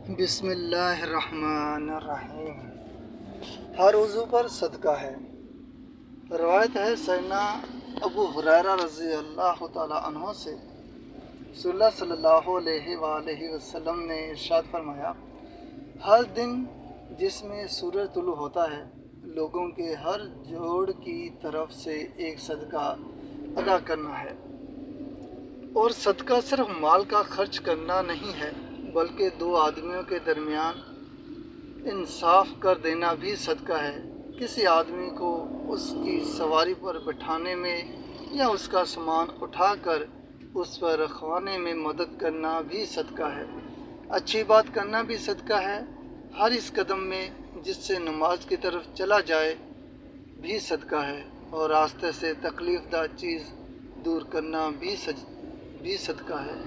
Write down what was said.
بسم اللہ الرحمن الرحیم۔ ہر عضو پر صدقہ ہے۔ روایت ہے سیدنا ابو ہریرہ رضی اللہ تعالیٰ عنہ سے رسول اللہ صلی اللہ علیہ وآلہ وسلم نے ارشاد فرمایا، ہر دن جس میں سورج طلوع ہوتا ہے لوگوں کے ہر جوڑ کی طرف سے ایک صدقہ ادا کرنا ہے، اور صدقہ صرف مال کا خرچ کرنا نہیں ہے بلکہ دو آدمیوں کے درمیان انصاف کر دینا بھی صدقہ ہے۔ کسی آدمی کو اس کی سواری پر بٹھانے میں یا اس کا سامان اٹھا کر اس پر رکھوانے میں مدد کرنا بھی صدقہ ہے۔ اچھی بات کرنا بھی صدقہ ہے۔ ہر اس قدم میں جس سے نماز کی طرف چلا جائے بھی صدقہ ہے، اور راستے سے تکلیف دہ چیز دور کرنا بھی صدقہ ہے۔